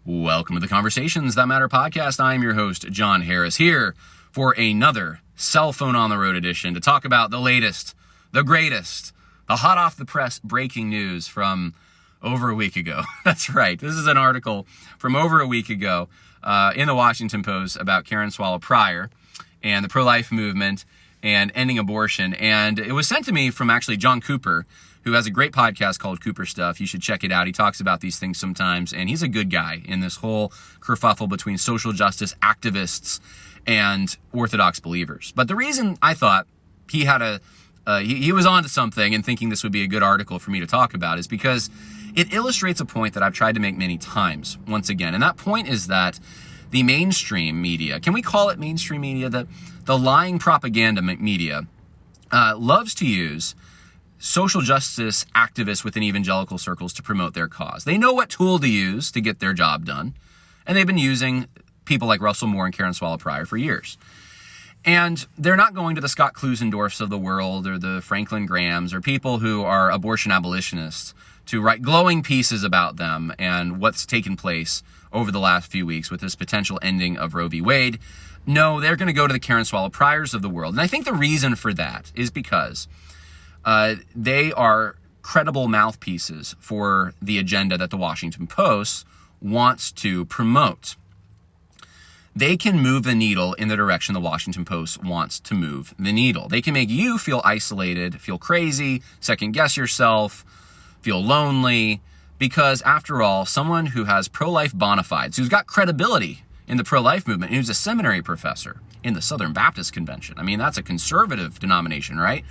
Welcome to the Conversations That Matter podcast. I'm your host, John Harris, here for another Cell Phone on the Road edition to talk about the latest, the greatest, the hot off the press breaking news from over a week ago. That's right. This is an article from over a week ago in the Washington Post about Karen Swallow Prior and the pro-life movement and ending abortion. And it was sent to me from actually John Cooper, who has a great podcast called Cooper Stuff. You should check it out. He talks about these things sometimes, and he's a good guy in this whole kerfuffle between social justice activists and Orthodox believers. But the reason I thought he had he was onto something and thinking this would be a good article for me to talk about is because it illustrates a point that I've tried to make many times, once again. And that point is that the mainstream media, can we call it mainstream media? The lying propaganda media loves to use social justice activists within evangelical circles to promote their cause. They know what tool to use to get their job done, and they've been using people like Russell Moore and Karen Swallow Prior for years. And they're not going to the Scott Klusendorfs of the world or the Franklin Grahams or people who are abortion abolitionists to write glowing pieces about them and what's taken place over the last few weeks with this potential ending of Roe v. Wade. No, they're going to go to the Karen Swallow Priors of the world. And I think the reason for that is because they are credible mouthpieces for the agenda that the Washington Post wants to promote. They can move the needle in the direction the Washington Post wants to move the needle. They can make you feel isolated, feel crazy, second guess yourself, feel lonely, because after all, someone who has pro-life bona fides, who's got credibility in the pro-life movement, and who's a seminary professor in the Southern Baptist Convention. I mean, that's a conservative denomination, right?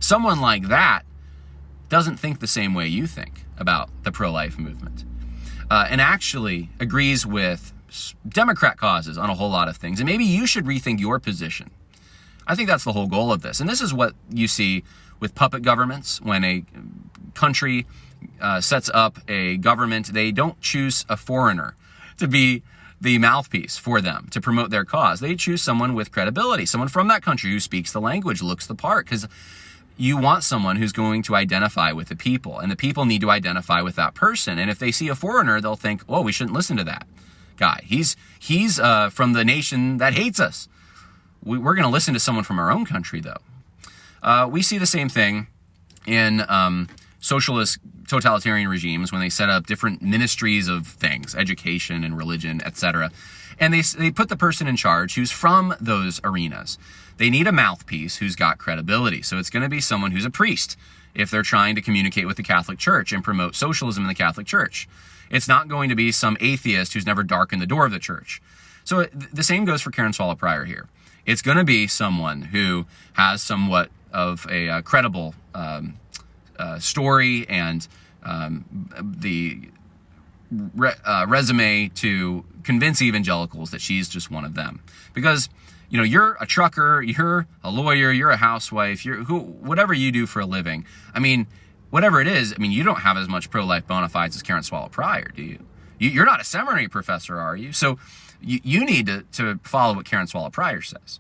Someone like that doesn't think the same way you think about the pro-life movement and actually agrees with Democrat causes on a whole lot of things. And maybe you should rethink your position. I think that's the whole goal of this. And this is what you see with puppet governments. When a country sets up a government, they don't choose a foreigner to be the mouthpiece for them to promote their cause. They choose someone with credibility, someone from that country who speaks the language, looks the part, because you want someone who's going to identify with the people, and the people need to identify with that person. And if they see a foreigner, they'll think, oh, we shouldn't listen to that guy. He's from the nation that hates us. We're going to listen to someone from our own country, though. We see the same thing in socialist totalitarian regimes when they set up different ministries of things, education and religion, etc. And they put the person in charge who's from those arenas. They need a mouthpiece who's got credibility. So it's going to be someone who's a priest if they're trying to communicate with the Catholic Church and promote socialism in the Catholic Church. It's not going to be some atheist who's never darkened the door of the church. So the same goes for Karen Swallow Prior here. It's going to be someone who has somewhat of a credible story and the resume to convince evangelicals that she's just one of them. Because you're a trucker, you're a lawyer, you're a housewife, whatever you do for a living. I mean, whatever it is, you don't have as much pro-life bona fides as Karen Swallow Prior, do you? You're not a seminary professor, are you? So you need to follow what Karen Swallow Prior says.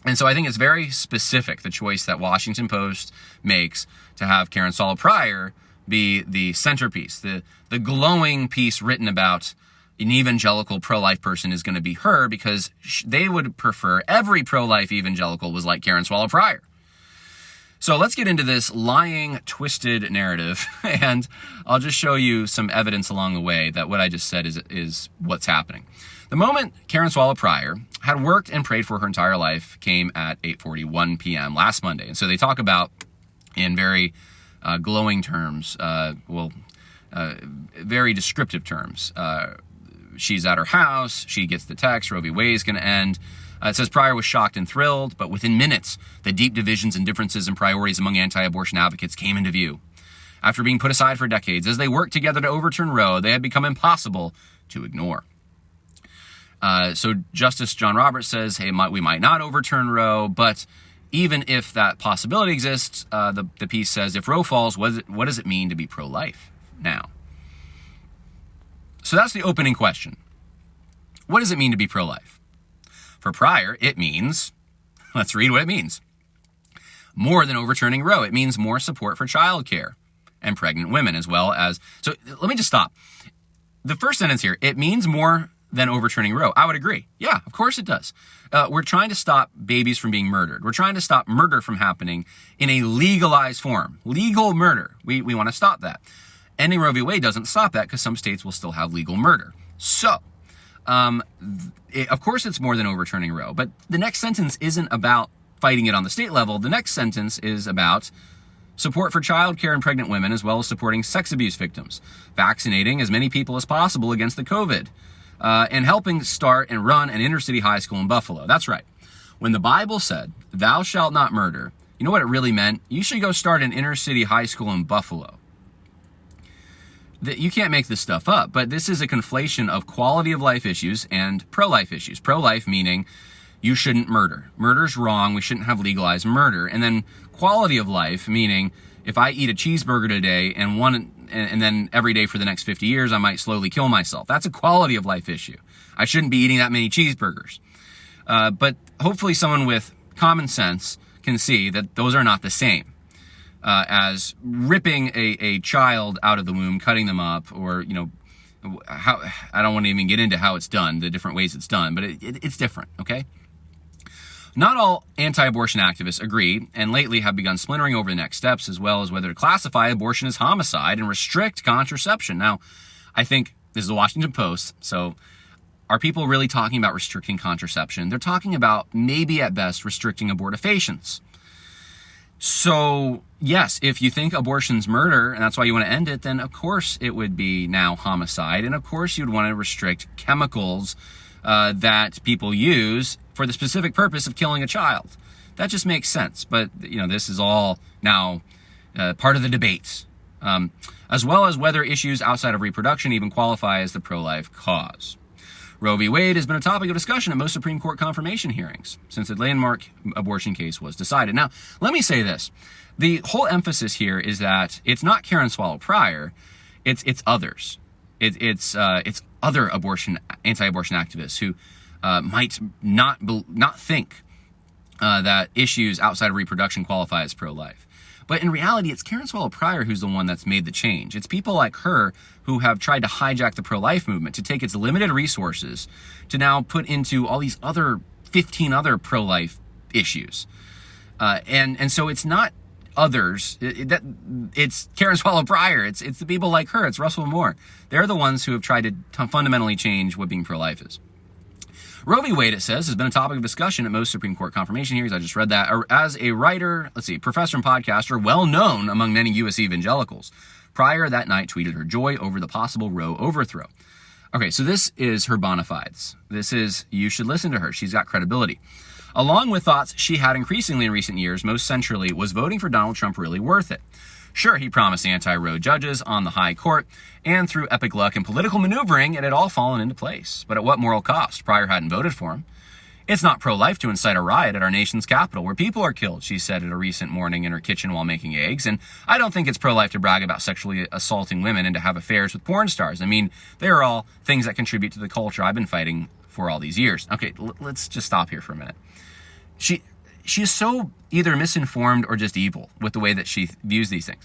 And so I think it's very specific, the choice that Washington Post makes to have Karen Swallow Prior be the centerpiece, the glowing piece written about an evangelical pro-life person is going to be her, because they would prefer every pro-life evangelical was like Karen Swallow Prior. So let's get into this lying, twisted narrative, and I'll just show you some evidence along the way that what I just said is what's happening. The moment Karen Swallow Prior had worked and prayed for her entire life came at 8:41 p.m. last Monday. And so they talk about, in very glowing terms, very descriptive terms, she's at her house, she gets the text, Roe v. Wade is going to end. It says Prior was shocked and thrilled, but within minutes, the deep divisions and differences in priorities among anti-abortion advocates came into view. After being put aside for decades, as they worked together to overturn Roe, they had become impossible to ignore. So Justice John Roberts says, hey, we might not overturn Roe, but even if that possibility exists, the piece says, if Roe falls, what does it mean to be pro-life now? So that's the opening question. What does it mean to be pro-life? For Prior, it means, let's read what it means. More than overturning Roe, it means more support for childcare and pregnant women, as well as, so let me just stop. the first sentence here, it means more than overturning Roe. I would agree. Yeah, of course it does. We're trying to stop babies from being murdered. We're trying to stop murder from happening in a legalized form. Legal murder. We want to stop that. Ending Roe v. Wade doesn't stop that because some states will still have legal murder. So, of course it's more than overturning Roe, but the next sentence isn't about fighting it on the state level. The next sentence is about support for childcare and pregnant women, as well as supporting sex abuse victims, vaccinating as many people as possible against the COVID, and helping start and run an inner city high school in Buffalo. That's right. When the Bible said, "Thou shalt not murder," you know what it really meant? You should go start an inner city high school in Buffalo. You can't make this stuff up, but this is a conflation of quality of life issues and pro-life issues. Pro-life meaning you shouldn't murder. Murder's wrong. We shouldn't have legalized murder. And then quality of life meaning if I eat a cheeseburger today and then every day for the next 50 years, I might slowly kill myself. That's a quality of life issue. I shouldn't be eating that many cheeseburgers. But hopefully someone with common sense can see that those are not the same as ripping a child out of the womb, cutting them up, or, how, I don't want to even get into how it's done, the different ways it's done, but it's different, okay? Not all anti-abortion activists agree, and lately have begun splintering over the next steps, as well as whether to classify abortion as homicide and restrict contraception. Now, I think this is the Washington Post, so are people really talking about restricting contraception? They're talking about maybe at best restricting abortifacients. So, yes, if you think abortion's murder, and that's why you want to end it, then of course it would be now homicide, and of course you'd want to restrict chemicals that people use for the specific purpose of killing a child. That just makes sense. But, this is all now part of the debate, as well as whether issues outside of reproduction even qualify as the pro-life cause. Roe v. Wade has been a topic of discussion at most Supreme Court confirmation hearings since the landmark abortion case was decided. Now, let me say this. The whole emphasis here is that it's not Karen Swallow Prior, it's others. It's other anti-abortion activists who might not think that issues outside of reproduction qualify as pro-life. But in reality, it's Karen Swallow Prior who's the one that's made the change. It's people like her who have tried to hijack the pro-life movement to take its limited resources to now put into all these 15 other pro-life issues. And so it's not others. It's Karen Swallow Prior. It's the people like her. It's Russell Moore. They're the ones who have tried to fundamentally change what being pro-life is. Roe v. Wade, it says, has been a topic of discussion at most Supreme Court confirmation hearings. I just read that. As a writer, professor and podcaster, well known among many U.S. evangelicals, Prior that night tweeted her joy over the possible Roe overthrow. Okay, so this is her bona fides. You should listen to her. She's got credibility. Along with thoughts she had increasingly in recent years, most centrally, was voting for Donald Trump really worth it? Sure, he promised anti-Roe judges on the high court, and through epic luck and political maneuvering, it had all fallen into place. But at what moral cost? Prior hadn't voted for him. It's not pro-life to incite a riot at our nation's capital where people are killed, she said at a recent morning in her kitchen while making eggs. And I don't think it's pro-life to brag about sexually assaulting women and to have affairs with porn stars. I mean, they are all things that contribute to the culture I've been fighting for all these years. Okay, let's just stop here for a minute. She is so either misinformed or just evil with the way that she views these things.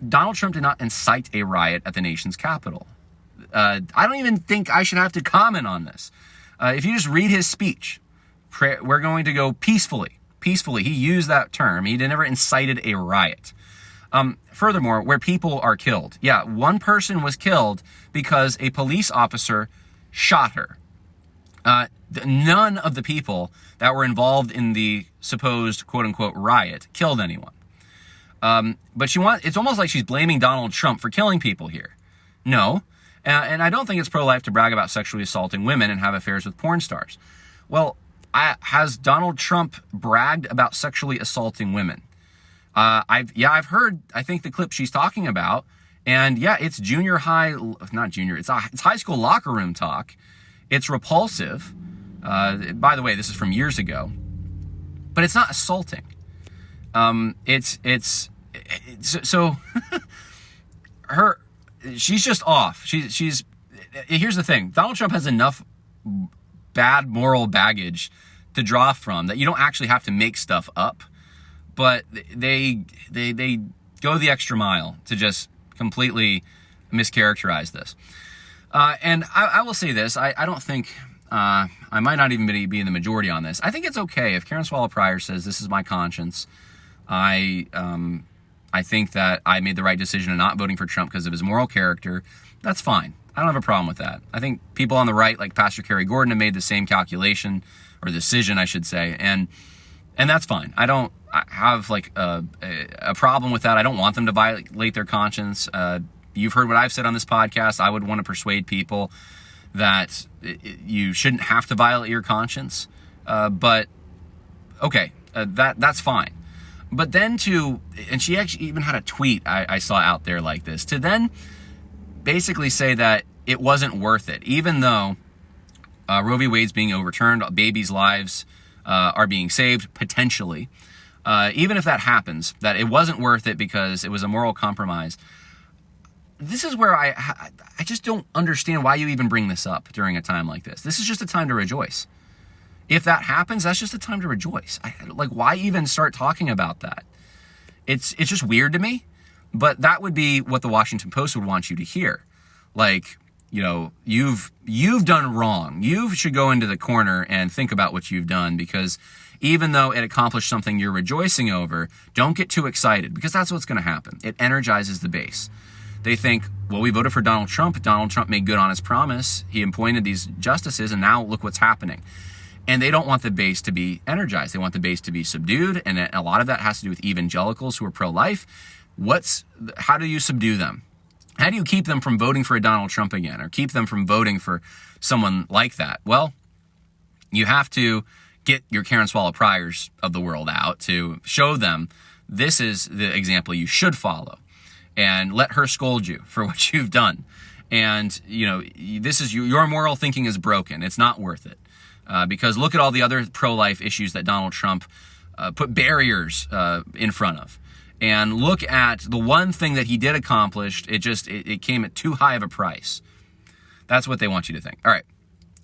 Donald Trump did not incite a riot at the nation's capital. I don't even think I should have to comment on this. If you just read his speech, we're going to go peacefully. Peacefully, he used that term. He never incited a riot. Furthermore, where people are killed. Yeah, one person was killed because a police officer shot her. None of the people that were involved in the supposed quote-unquote riot killed anyone. But it's almost like she's blaming Donald Trump for killing people here. No. And I don't think it's pro-life to brag about sexually assaulting women and have affairs with porn stars. Well, has Donald Trump bragged about sexually assaulting women? I've heard, I think, the clip she's talking about. And yeah, it's it's high school locker room talk. It's repulsive. By the way, this is from years ago. But it's not assaulting. She's just off. Here's the thing. Donald Trump has enough bad moral baggage to draw from that you don't actually have to make stuff up, but they go the extra mile to just completely mischaracterize this. And I will say this, I don't think, I might not even be in the majority on this. I think it's okay if Karen Swallow Pryor says, this is my conscience. I think that I made the right decision in not voting for Trump because of his moral character. That's fine. I don't have a problem with that. I think people on the right, like Pastor Kerry Gordon, have made the same calculation, or decision, I should say, and that's fine. I don't have like a problem with that. I don't want them to violate their conscience. You've heard what I've said on this podcast. I would want to persuade people that you shouldn't have to violate your conscience. But okay, that's fine. But then and she actually even had a tweet I saw out there like this, to then basically say that it wasn't worth it, even though Roe v. Wade's being overturned, babies' lives are being saved, potentially. Even if that happens, that it wasn't worth it because it was a moral compromise. This is where I just don't understand why you even bring this up during a time like this. This is just a time to rejoice. If that happens, that's just a time to rejoice. Why even start talking about that? It's just weird to me, but that would be what the Washington Post would want you to hear. You've done wrong. You should go into the corner and think about what you've done, because even though it accomplished something you're rejoicing over, don't get too excited, because that's what's going to happen. It energizes the base. They think, well, we voted for Donald Trump. Donald Trump made good on his promise. He appointed these justices, and now look what's happening. And they don't want the base to be energized. They want the base to be subdued, and a lot of that has to do with evangelicals who are pro-life. How do you subdue them? How do you keep them from voting for a Donald Trump again, or keep them from voting for someone like that? Well, you have to get your Karen Swallow Pryors of the world out to show them this is the example you should follow, and let her scold you for what you've done. And, this is your moral thinking is broken. It's not worth it. Because look at all the other pro-life issues that Donald Trump put barriers in front of. And look at the one thing that he did accomplish. It came at too high of a price. That's what they want you to think. All right.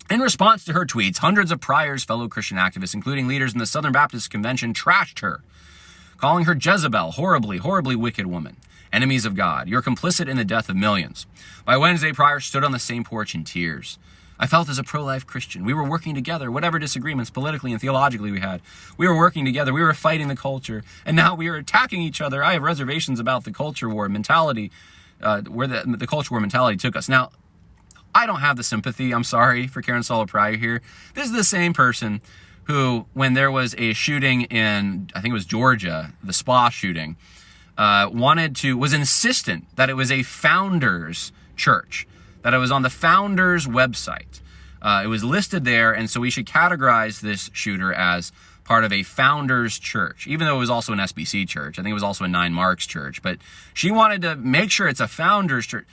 In response to her tweets, hundreds of Pryor's fellow Christian activists, including leaders in the Southern Baptist Convention, trashed her, calling her Jezebel, horribly, horribly wicked woman, enemies of God. You're complicit in the death of millions. By Wednesday, Pryor stood on the same porch in tears. I felt as a pro-life Christian. We were working together, whatever disagreements politically and theologically we had. We were working together. We were fighting the culture. And now we are attacking each other. I have reservations about the culture war mentality, where the culture war mentality took us. Now, I don't have the sympathy, I'm sorry, for Karen Swallow Pryor here. This is the same person who, when there was a shooting in, I think it was Georgia, the spa shooting, was insistent that it was a founders church, that it was on the founders website. It was listed there, and so we should categorize this shooter as part of a founders church, even though it was also an SBC church. I think it was also a Nine Marks church, but she wanted to make sure it's a founders church.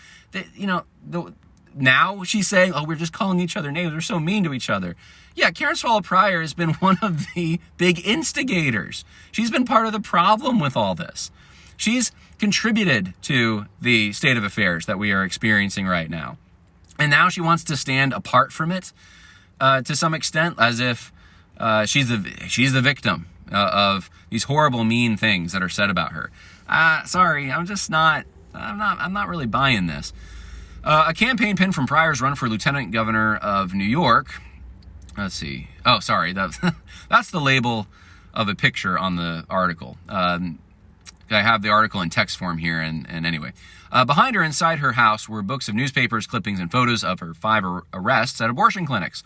Now she's saying, oh, we're just calling each other names. We're so mean to each other. Yeah, Karen Swallow Pryor has been one of the big instigators. She's been part of the problem with all this. She's contributed to the state of affairs that we are experiencing right now. And now she wants to stand apart from it to some extent, as if she's the victim of these horrible, mean things that are said about her. Sorry, I'm not really buying this. A campaign pin from Pryor's run for lieutenant governor of New York. Let's see. Oh, sorry. That's the label of a picture on the article. I have the article in text form here, and anyway. Behind her, inside her house, were books of newspapers, clippings, and photos of her 5 arrests at abortion clinics.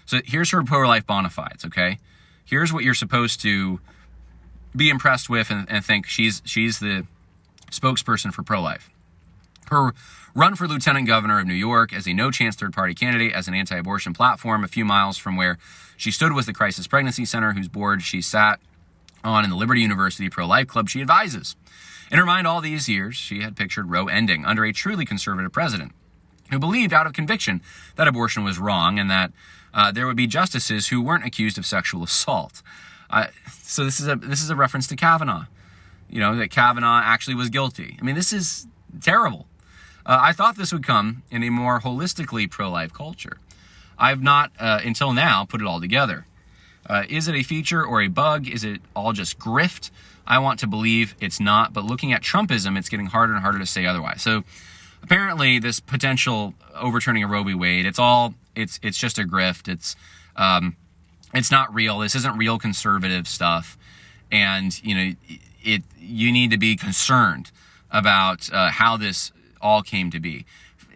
So here's her pro-life bona fides, okay? Here's what you're supposed to be impressed with and think she's the spokesperson for pro-life. Her run for lieutenant governor of New York as a no-chance third-party candidate as an anti-abortion platform a few miles from where she stood was the Crisis Pregnancy Center, whose board she sat on in the Liberty University pro-life club she advises. In her mind all these years, she had pictured Roe ending under a truly conservative president who believed out of conviction that abortion was wrong and that there would be justices who weren't accused of sexual assault. So this is a reference to Kavanaugh, that Kavanaugh actually was guilty. I mean, this is terrible. I thought this would come in a more holistically pro-life culture. I've not, until now, put it all together. Is it a feature or a bug? Is it all just grift? I want to believe it's not, but looking at Trumpism, it's getting harder and harder to say otherwise. So apparently this potential overturning of Roe v. Wade, it's just a grift. It's not real. This isn't real conservative stuff. And, you need to be concerned about how this all came to be.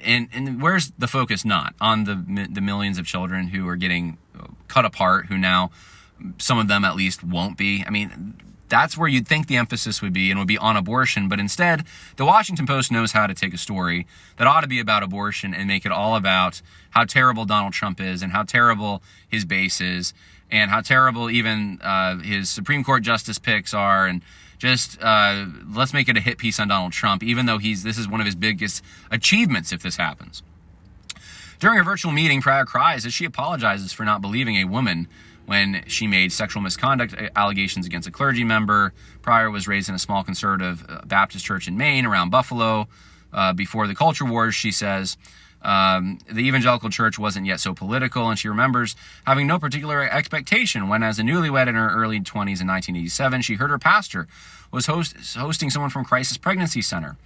And where's the focus not? On the millions of children who are getting cut apart, who now, some of them at least, won't be. I mean, that's where you'd think the emphasis would be, and would be on abortion. But instead, the Washington Post knows how to take a story that ought to be about abortion and make it all about how terrible Donald Trump is, and how terrible his base is, and how terrible even his Supreme Court justice picks are, and just let's make it a hit piece on Donald Trump, even though this is one of his biggest achievements if this happens. During a virtual meeting, Pryor cries as she apologizes for not believing a woman when she made sexual misconduct allegations against a clergy member. Pryor was raised in a small conservative Baptist church in Maine around Buffalo. Before the culture wars, she says, the evangelical church wasn't yet so political, and she remembers having no particular expectation when, as a newlywed in her early 20s in 1987, she heard her pastor was hosting someone from Crisis Pregnancy Center.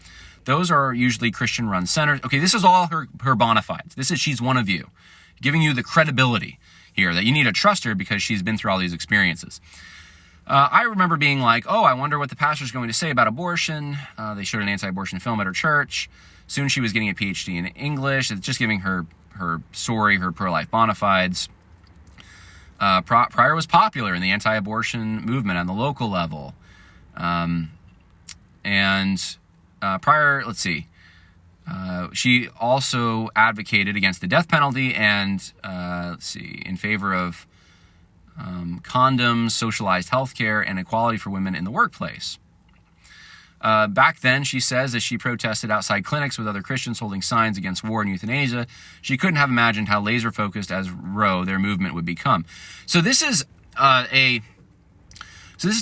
Those are usually Christian-run centers. Okay, this is all her bona fides. She's one of you, giving you the credibility here that you need to trust her because she's been through all these experiences. I remember being like, oh, I wonder what the pastor's going to say about abortion. They showed an anti-abortion film at her church. Soon she was getting a PhD in English. It's just giving her story, her pro-life bona fides. Pryor was popular in the anti-abortion movement on the local level. Pryor, let's see. She also advocated against the death penalty and, in favor of condoms, socialized healthcare, and equality for women in the workplace. Back then, she says, as she protested outside clinics with other Christians holding signs against war and euthanasia, she couldn't have imagined how laser-focused as Roe their movement would become. So this is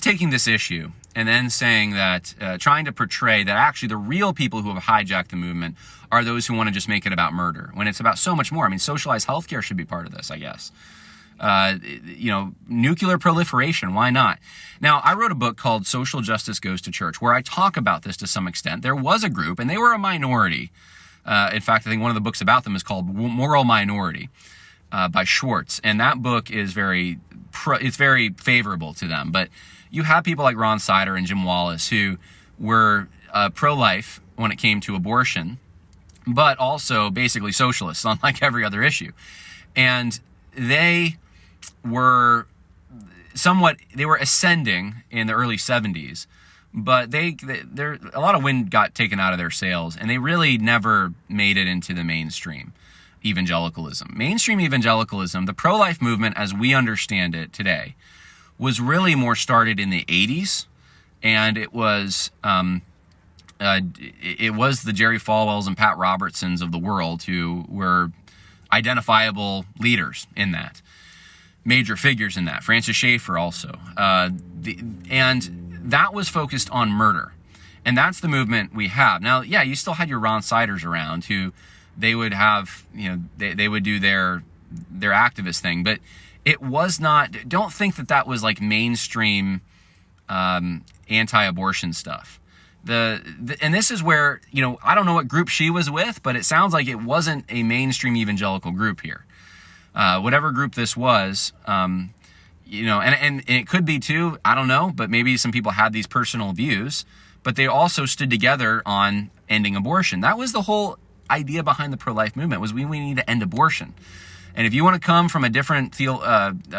taking this issue and then saying that, trying to portray that actually the real people who have hijacked the movement are those who want to just make it about murder, when it's about so much more. I mean, socialized healthcare should be part of this, I guess. Nuclear proliferation, why not? Now, I wrote a book called Social Justice Goes to Church, where I talk about this to some extent. There was a group, and they were a minority. In fact, I think one of the books about them is called Moral Minority by Schwartz, and that book is very favorable to them. But you have people like Ron Sider and Jim Wallace who were pro-life when it came to abortion, but also basically socialists, unlike every other issue. And they were ascending in the early 70s, but a lot of wind got taken out of their sails, and they really never made it into the mainstream evangelicalism. Mainstream evangelicalism, the pro-life movement as we understand it today, was really more started in the 80s, and it was the Jerry Falwells and Pat Robertsons of the world who were identifiable leaders in that, major figures in that. Francis Schaeffer also. And that was focused on murder. And that's the movement we have. Now, yeah, you still had your Ron Siders around who they would have, they would do their activist thing, but it was not, don't think that was like mainstream anti-abortion stuff. And this is where, I don't know what group she was with, but it sounds like it wasn't a mainstream evangelical group here. Whatever group this was, and it could be too, I don't know, but maybe some people had these personal views, but they also stood together on ending abortion. That was the whole idea behind the pro-life movement, was we need to end abortion. And if you want to come from a different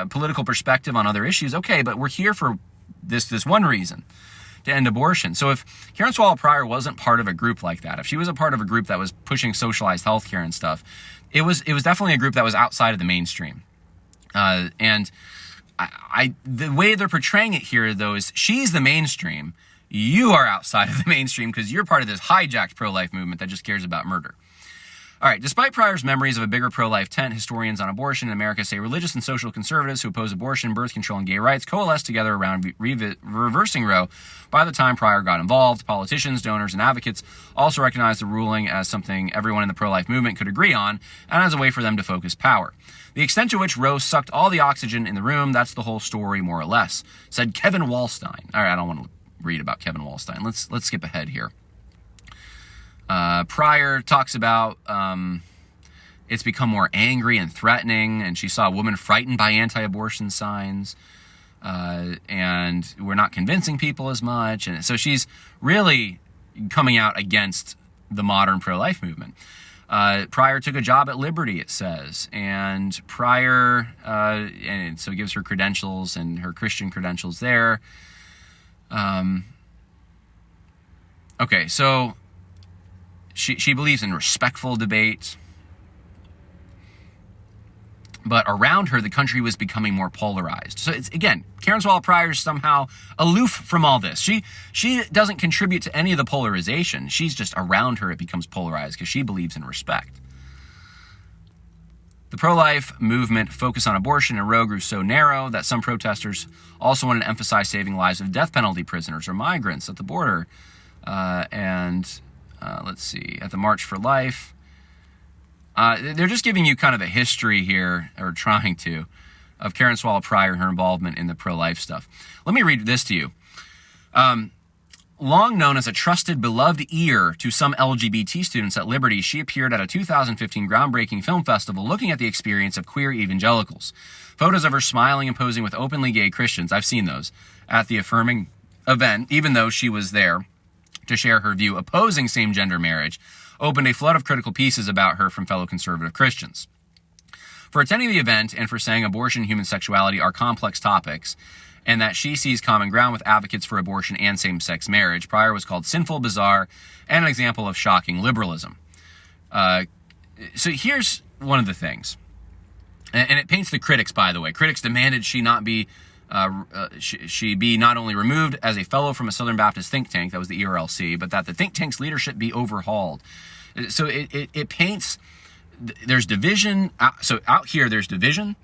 political perspective on other issues, okay, but we're here for this one reason, to end abortion. So if Karen Swallow Pryor wasn't part of a group like that, if she was a part of a group that was pushing socialized healthcare and stuff, it was definitely a group that was outside of the mainstream. And the way they're portraying it here, though, is she's the mainstream. You are outside of the mainstream because you're part of this hijacked pro-life movement that just cares about murder. All right, despite Pryor's memories of a bigger pro-life tent, historians on abortion in America say religious and social conservatives who oppose abortion, birth control, and gay rights coalesced together around reversing Roe. By the time Pryor got involved, politicians, donors, and advocates also recognized the ruling as something everyone in the pro-life movement could agree on, and as a way for them to focus power. The extent to which Roe sucked all the oxygen in the room, that's the whole story, more or less, said Kevin Wallstein. All right, I don't want to read about Kevin Wallstein. Let's skip ahead here. Pryor talks about it's become more angry and threatening, and she saw a woman frightened by anti-abortion signs, and we're not convincing people as much. And so she's really coming out against the modern pro-life movement. Pryor took a job at Liberty, it says, and Pryor, and so gives her credentials and her Christian credentials there. Okay, so she believes in respectful debate, but around her, the country was becoming more polarized. So it's, again, Karen Swallow Pryor is somehow aloof from all this. She doesn't contribute to any of the polarization. She's just around her, it becomes polarized because she believes in respect. The pro-life movement focus on abortion in Roe grew so narrow that some protesters also wanted to emphasize saving lives of death penalty prisoners or migrants at the border. Let's see, at the March for Life. They're just giving you kind of a history here, or trying to, of Karen Swallow Pryor and her involvement in the pro-life stuff. Let me read this to you. Long known as a trusted, beloved ear to some LGBT students at Liberty, she appeared at a 2015 groundbreaking film festival looking at the experience of queer evangelicals. Photos of her smiling and posing with openly gay Christians, I've seen those, at the affirming event, even though she was there to share her view opposing same-gender marriage, opened a flood of critical pieces about her from fellow conservative Christians. For attending the event and for saying abortion and human sexuality are complex topics, and that she sees common ground with advocates for abortion and same-sex marriage, Pryor was called sinful, bizarre, and an example of shocking liberalism. So here's one of the things, and it paints the critics, by the way. Critics demanded she be not only removed as a fellow from a Southern Baptist think tank, that was the ERLC, but that the think tank's leadership be overhauled. So it paints, there's division. So out here, there's division.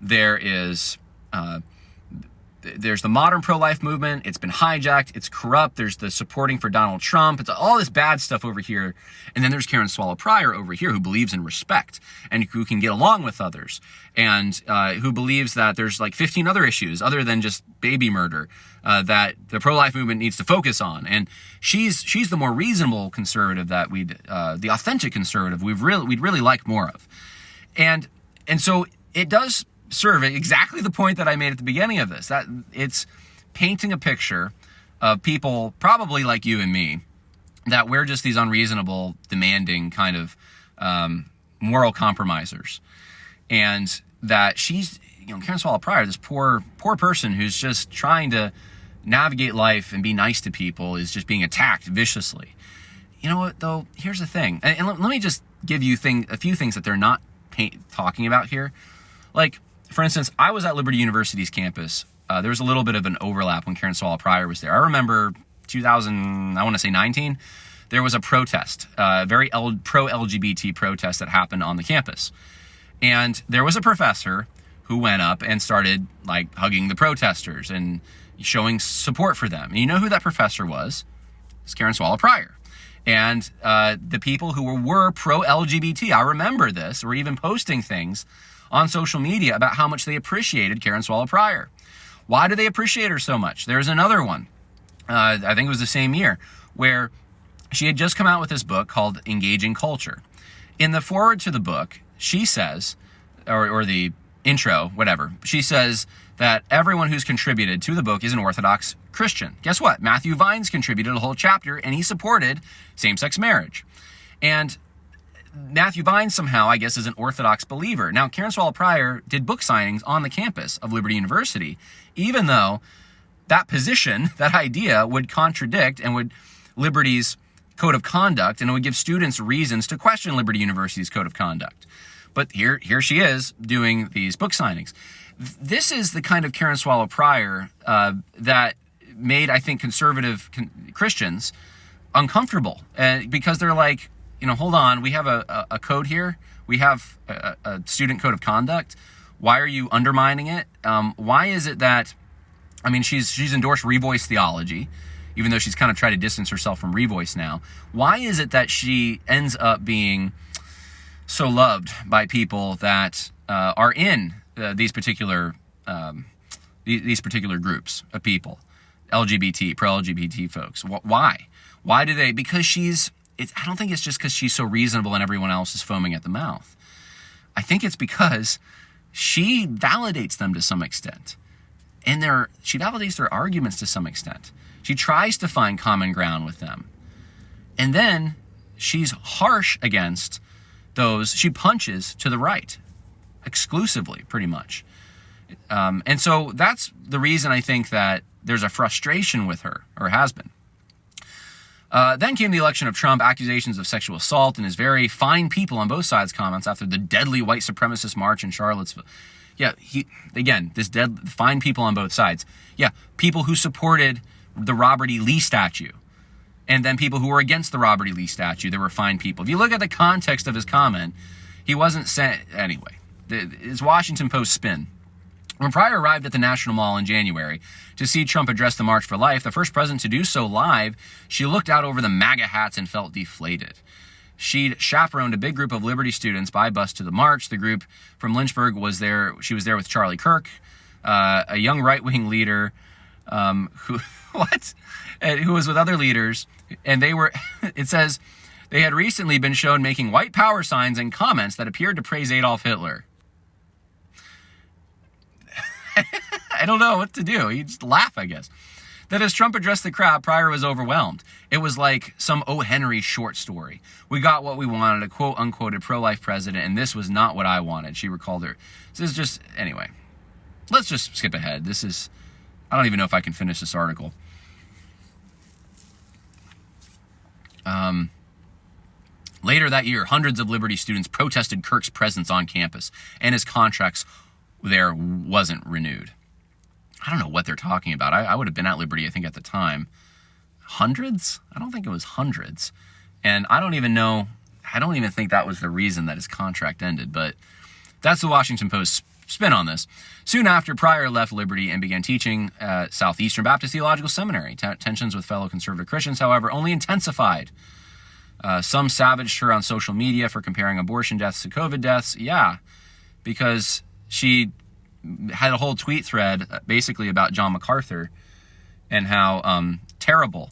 There's the modern pro-life movement. It's been hijacked. It's corrupt. There's the supporting for Donald Trump. It's all this bad stuff over here. And then there's Karen Swallow Pryor over here, who believes in respect and who can get along with others, and who believes that there's like 15 other issues other than just baby murder that the pro-life movement needs to focus on. And she's the more reasonable conservative that the authentic conservative we'd really like more of. And so it does serve exactly the point that I made at the beginning of this, that it's painting a picture of people probably like you and me, that we're just these unreasonable, demanding kind of moral compromisers, and that she's, Karen Swallow Pryor, this poor person who's just trying to navigate life and be nice to people, is just being attacked viciously. You know what, though? Here's the thing, and let me just give you a few things that they're not talking about here. Like, for instance, I was at Liberty University's campus. There was a little bit of an overlap when Karen Swallow Pryor was there. I remember 2019, there was a protest, a very pro-LGBT protest that happened on the campus. And there was a professor who went up and started like hugging the protesters and showing support for them. And you know who that professor was? It's Karen Swallow Pryor. And the people who were pro-LGBT, I remember this, were even posting things on social media about how much they appreciated Karen Swallow Pryor. Why do they appreciate her so much? There's another one, I think it was the same year, where she had just come out with this book called Engaging Culture. In the foreword to the book, she says, or the intro, whatever, she says that everyone who's contributed to the book is an Orthodox Christian. Guess what? Matthew Vines contributed a whole chapter, and he supported same-sex marriage. And Matthew Vines somehow, I guess, is an Orthodox believer. Now, Karen Swallow Pryor did book signings on the campus of Liberty University, even though that position, that idea, would contradict and would Liberty's code of conduct, and it would give students reasons to question Liberty University's code of conduct. But here she is doing these book signings. This is the kind of Karen Swallow Pryor that made, I think, conservative Christians uncomfortable, because they're like, hold on, we have a code here. We have a student code of conduct. Why are you undermining it? Why is it that, she's endorsed Revoice theology, even though she's kind of tried to distance herself from Revoice now. Why is it that she ends up being so loved by people that are in these particular groups of people, LGBT, pro-LGBT folks? Why? Why do they? Because she's I don't think it's just because she's so reasonable and everyone else is foaming at the mouth. I think it's because she validates them to some extent. And she validates their arguments to some extent. She tries to find common ground with them. And then she's harsh against those. She punches to the right exclusively, pretty much. And so that's the reason I think that there's a frustration with her, or has been. Then came the election of Trump, accusations of sexual assault, and his very fine people on both sides comments after the deadly white supremacist march in Charlottesville. Yeah, this fine people on both sides. Yeah, people who supported the Robert E. Lee statue. And then people who were against the Robert E. Lee statue, there were fine people. If you look at the context of his comment, he wasn't saying... Anyway, his Washington Post spin. When Pryor arrived at the National Mall in January to see Trump address the March for Life, the first president to do so live, she looked out over the MAGA hats and felt deflated. She'd chaperoned a big group of Liberty students by bus to the march. The group from Lynchburg was there. She was there with Charlie Kirk, a young right-wing leader who was with other leaders. And they were, it says, they had recently been shown making white power signs and comments that appeared to praise Adolf Hitler. I don't know what to do. You just laugh, I guess. That as Trump addressed the crowd, Pryor was overwhelmed. It was like some O. Henry short story. We got what we wanted, a quote-unquoted pro-life president, and this was not what I wanted. She recalled her. This is just, anyway. Let's just skip ahead. I don't even know if I can finish this article. Later that year, hundreds of Liberty students protested Kirk's presence on campus, and his contracts there wasn't renewed. I don't know what they're talking about. I would have been at Liberty, I think, at the time. Hundreds? I don't think it was hundreds. And I don't even think that was the reason that his contract ended, but that's the Washington Post spin on this. Soon after, Pryor left Liberty and began teaching at Southeastern Baptist Theological Seminary. Tensions with fellow conservative Christians, however, only intensified. Some savaged her on social media for comparing abortion deaths to COVID deaths. Yeah, because she had a whole tweet thread basically about John MacArthur and how terrible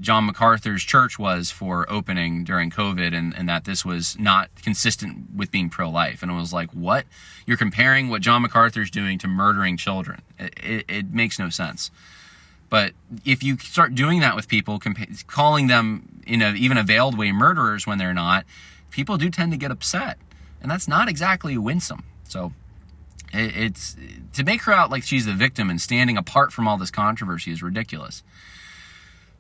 John MacArthur's church was for opening during COVID, and that this was not consistent with being pro-life. And it was like, what? You're comparing what John MacArthur's doing to murdering children. It makes no sense. But if you start doing that with people, calling them in an even a veiled way murderers when they're not, people do tend to get upset. And that's not exactly winsome. So it's to make her out like she's the victim and standing apart from all this controversy is ridiculous.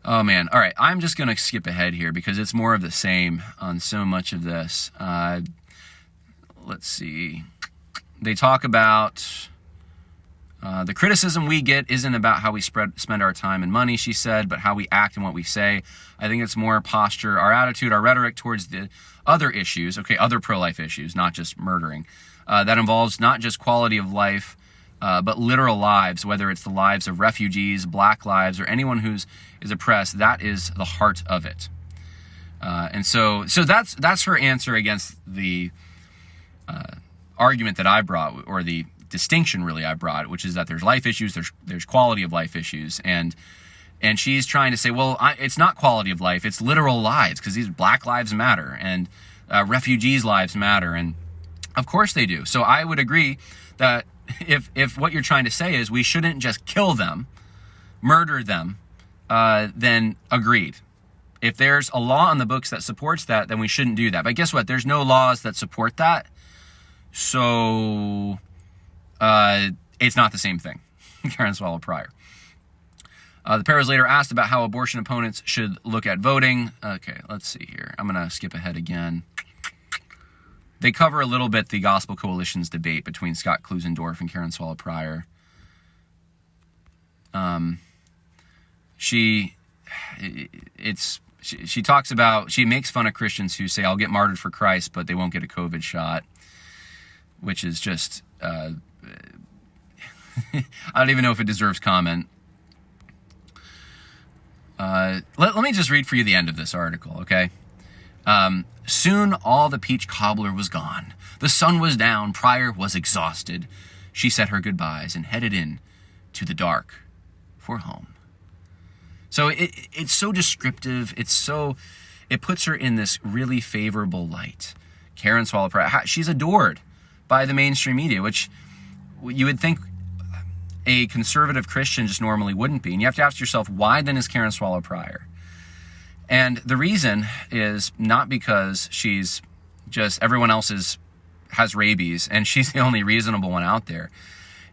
Oh, man. All right. I'm just going to skip ahead here because it's more of the same on so much of this. Let's see. They talk about the criticism we get isn't about how we spend our time and money, she said, but how we act and what we say. I think it's more posture, our attitude, our rhetoric towards the other issues, other pro-life issues, not just murdering, that involves not just quality of life, but literal lives, whether it's the lives of refugees, black lives, or anyone who's is oppressed. That is the heart of it. And so that's her answer against the argument that I brought, or the distinction really I brought, which is that there's life issues, there's quality of life issues, and she's trying to say, well, it's not quality of life, it's literal lives, because these black lives matter, and refugees' lives matter, and of course they do. So I would agree that if what you're trying to say is we shouldn't just kill them, murder them, then agreed. If there's a law on the books that supports that, then we shouldn't do that. But guess what? There's no laws that support that. So it's not the same thing. Karen Swallow Pryor. The pair was later asked about how abortion opponents should look at voting. Okay, let's see here. I'm going to skip ahead again. They cover a little bit the Gospel Coalition's debate between Scott Klusendorf and Karen Swallow Pryor. She talks about, she makes fun of Christians who say, I'll get martyred for Christ, but they won't get a COVID shot, which is just, I don't even know if it deserves comment. Let me just read for you the end of this article, okay? Soon all the peach cobbler was gone. The sun was down. Pryor was exhausted. She said her goodbyes and headed in to the dark for home. So it's so descriptive. It puts her in this really favorable light. Karen Swallow Prior, she's adored by the mainstream media, which you would think a conservative Christian just normally wouldn't be. And you have to ask yourself, why then is Karen Swallow Prior? And the reason is not because she's just, everyone else has rabies and she's the only reasonable one out there.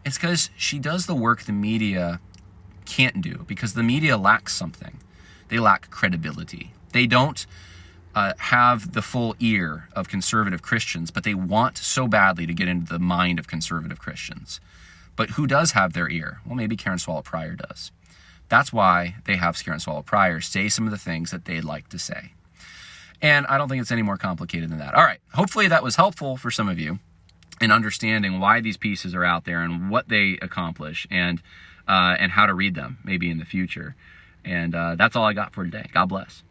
It's because she does the work the media can't do, because the media lacks something. They lack credibility. They don't have the full ear of conservative Christians, but they want so badly to get into the mind of conservative Christians. But who does have their ear? Well, maybe Karen Swallow Prior does. That's why they have Karen Swallow Prior say some of the things that they'd like to say. And I don't think it's any more complicated than that. All right, hopefully that was helpful for some of you in understanding why these pieces are out there and what they accomplish, and how to read them maybe in the future. And that's all I got for today. God bless.